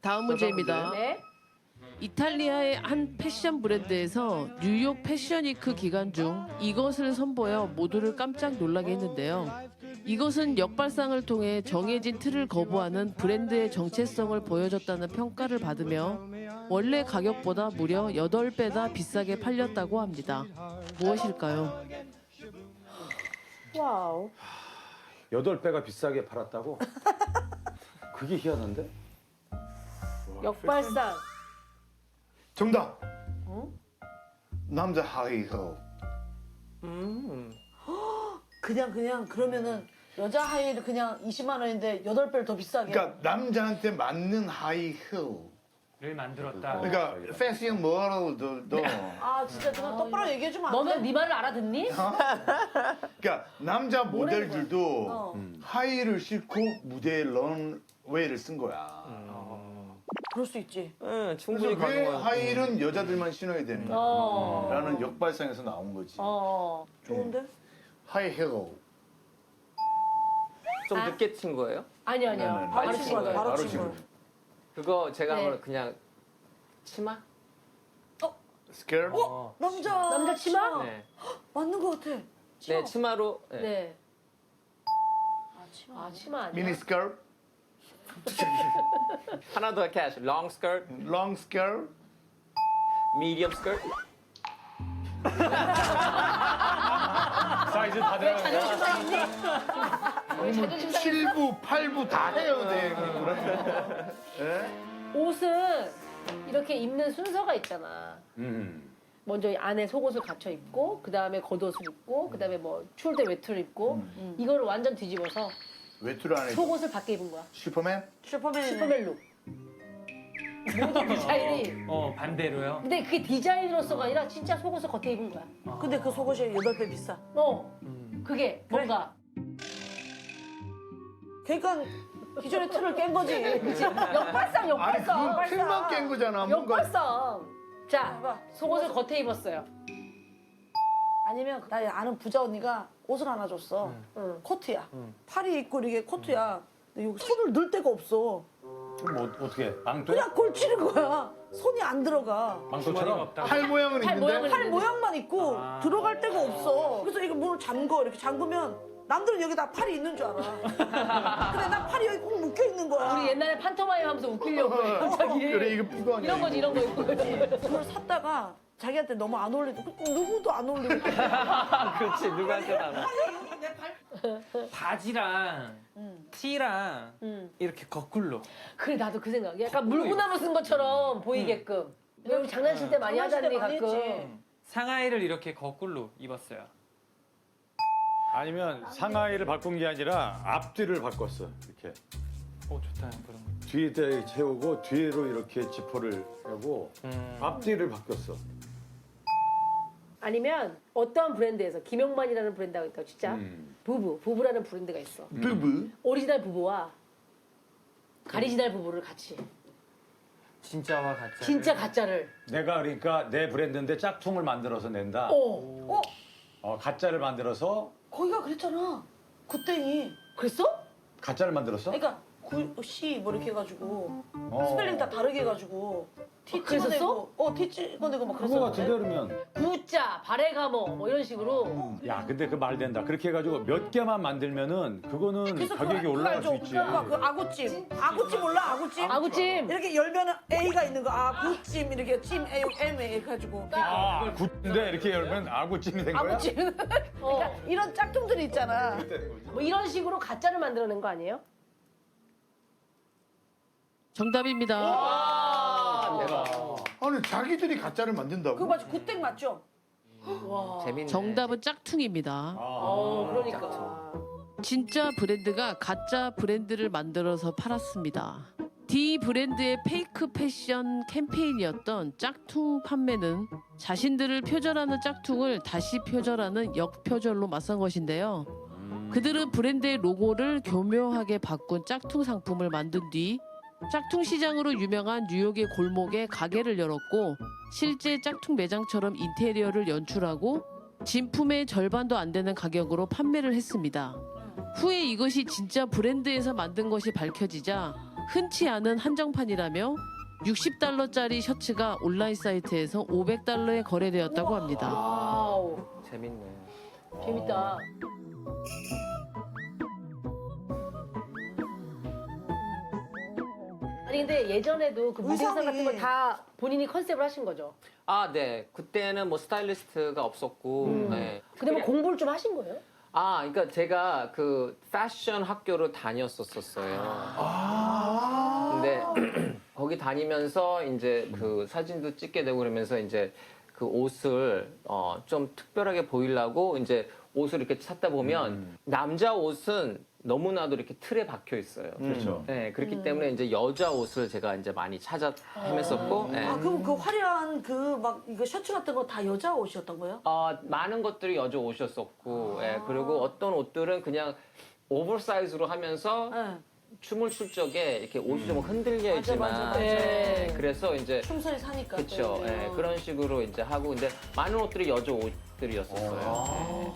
다음 문제입니다. 네. 이탈리아의 한 패션 브랜드에서 뉴욕 패션위크 기간 중 이것을 선보여 모두를 깜짝 놀라게 했는데요. 이것은 역발상을 통해 정해진 틀을 거부하는 브랜드의 정체성을 보여줬다는 평가를 받으며 원래 가격보다 무려 8배나 비싸게 팔렸다고 합니다. 무엇일까요? 와우. 8배가 비싸게 팔았다고? 그게 희한한데? 역발상. 정답. 남자 하이힐. 그냥 그러면은 여자 하이힐 그냥 20만 원인데 8배를 더 비싸게. 그러니까 남자한테 맞는 하이힐. 를 만들었다. 그러니까 패션 모델들도 아 진짜 그냥 똑바로 얘기해 주면 안 너는 돼? 네 말을 알아듣니? 그러니까 남자 모델들도 어. 하이힐을 신고 무대에 런웨이를 쓴 거야. 그럴 수 있지. 응, 충분히 그래서 왜 가능한. 하이힐은 여자들만 신어야 되는가? 라는 역발상에서 나온 거지. 좋은데? 하이힐. 좀 늦게 친 거예요? 아니요. 바로 친 친 거야. 거예요. 바로 바로 친 지금. 거야. 그거 제가 네. 한번 그냥 치마? 스케일? 남자 치마? 네. 맞는 거 같아. 네, 치마로. 네. 네. 치마. 치마 아니야? 미니 스케일? 하나 더 캐시. 롱 스커트, 롱 스케일? 미디엄 스커트. 사이즈 다 들어가는 거야? 자존심 상해. 7부, 8부 다 해야 돼. 옷은 이렇게 입는 순서가 있잖아. 먼저 이 안에 속옷을 갖춰 입고, 그 다음에 겉옷을 입고, 그 다음에 뭐 추울 때 외투를 입고, 이거를 완전 뒤집어서 외투를 안 해. 속옷을 밖에 입은 거야. 슈퍼맨? 슈퍼맨이네. 슈퍼맨룩. 모든 디자인이. 반대로요. 근데 그게 디자인으로서가 아니라 진짜 속옷을 겉에 입은 거야. 근데 그 속옷이 8배 비싸. 그게 뭔가. 그러니까 기존의 틀을 깬 거지. 그치? 역발상, 아니, 역발상. 그건 틀만 깬 거잖아. 뭔가. 역발상. 자, 봐봐. 속옷을 겉에 입었어요. 아니면 나 아는 부자 언니가 옷을 하나 줬어. 응. 코트야. 팔이 있고 이게 코트야. 근데 여기 손을 넣을 데가 없어. 그럼 뭐, 어떻게? 망토? 그냥 걸치는 거야. 손이 안 들어가. 주머니가 망토처럼? 없다. 팔 모양은 팔 있는데 모양은 팔 모양만 있고 아. 들어갈 데가 없어. 그래서 이거 문을 잠궈. 이렇게 잠그면 남들은 여기 다 팔이 있는 줄 알아. 근데 나 팔이 여기 꼭 묶여 있는 거야. 우리 옛날에 판토마임 하면서 웃기려고 해, 갑자기. 그래 이거 피고 아니야. 이런 거지, 이런 거. 그걸 샀다가 자기한테 너무 안 어울리고 누구도 안 어울리고 그렇지, 누구한테 나나. 바지랑 티랑 이렇게 거꾸로. 그래, 나도 그 생각. 약간 물구나무 쓴 것처럼 보이게끔. 왜 우리 장난칠 때 많이 장난칠 때 하잖니, 많이 가끔. 했지. 상하이를 이렇게 거꾸로 입었어요. 아니면 상하이를 바꾼 게 아니라 앞뒤를 바꿨어. 이렇게. 좋다, 그런 거. 뒤에 채우고 뒤로 이렇게 지퍼를 하고 앞뒤를 바꿨어. 아니면 어떠한 브랜드에서 김영만이라는 브랜드가 있다고 진짜 부부라는 브랜드가 있어. 부부? 오리지널 부부와 가리지널 부부를 같이 진짜와 가짜. 진짜 가짜를 내가 그러니까 내 브랜드인데 짝퉁을 만들어서 낸다. 가짜를 만들어서 거기가 그랬잖아. 굿땡이. 그랬어? 가짜를 만들었어? 그러니까 C 뭐 이렇게 해가지고 어. 스펠링 다 다르게 해가지고 T 그랬었어? 찍어내고 T 찍어내고 막 그거 같은데 그랬었는데. 그러면. 구자 바레가모 뭐 이런 식으로 야 근데 그 말 된다. 그렇게 해가지고 몇 개만 만들면은 그거는 그래서 가격이 그거 올라갈 수 알죠? 있지. 그거 그 아구찜. 아구찜 몰라? 아구찜? 아구찜 이렇게 열면은 A가 있는 거. 아구찜 이렇게 찜 A M A 이렇게 해가지고. 아, 굿인데 이렇게 열면 아구찜이 된 거야? 아구찜. 그러니까 이런 짝퉁들이 있잖아. 뭐 이런 식으로 가짜를 만들어낸 거 아니에요? 정답입니다. 아니 자기들이 가짜를 만든다고? 그거 맞죠? 굿땡 맞죠? 재밌네. 정답은 짝퉁입니다. 그러니까 진짜 브랜드가 가짜 브랜드를 만들어서 팔았습니다. D 브랜드의 페이크 패션 캠페인이었던 짝퉁 판매는 자신들을 표절하는 짝퉁을 다시 표절하는 역표절로 맞선 것인데요. 그들은 브랜드의 로고를 교묘하게 바꾼 짝퉁 상품을 만든 뒤 짝퉁 시장으로 유명한 뉴욕의 골목에 가게를 열었고 실제 짝퉁 매장처럼 인테리어를 연출하고 진품의 절반도 안 되는 가격으로 판매를 했습니다. 후에 이것이 진짜 브랜드에서 만든 것이 밝혀지자 흔치 않은 한정판이라며 60달러짜리 셔츠가 온라인 사이트에서 500달러에 거래되었다고 합니다. 와우. 재밌네. 재밌다. 아니 근데 예전에도 그 무대상 의상이- 같은 거 다 본인이 컨셉을 하신 거죠? 아, 네. 그때는 뭐 스타일리스트가 없었고. 네. 근데 뭐 공부를 좀 하신 거예요? 아, 그러니까 제가 그 패션 학교를 다녔었어요. 근데 거기 다니면서 이제 그 사진도 찍게 되고 그러면서 이제 그 옷을 좀 특별하게 보이려고 이제 옷을 이렇게 찾다 보면 남자 옷은 너무나도 이렇게 틀에 박혀 있어요. 그렇죠. 네, 그렇기 때문에 이제 여자 옷을 제가 이제 많이 찾아 헤맸었고. 네. 아, 그럼 그 화려한 그 막 이거 셔츠 같은 거 다 여자 옷이었던 거예요? 많은 것들이 여자 옷이었었고, 예, 그리고 어떤 옷들은 그냥 오버사이즈로 하면서 네. 춤을 출 적에 이렇게 옷이 좀 흔들려야지만, 맞아. 네. 예, 그래서 이제 춤선이 사니까. 그쵸, 또. 예, 그런 식으로 이제 하고, 근데 많은 옷들이 여자 옷들이었었어요.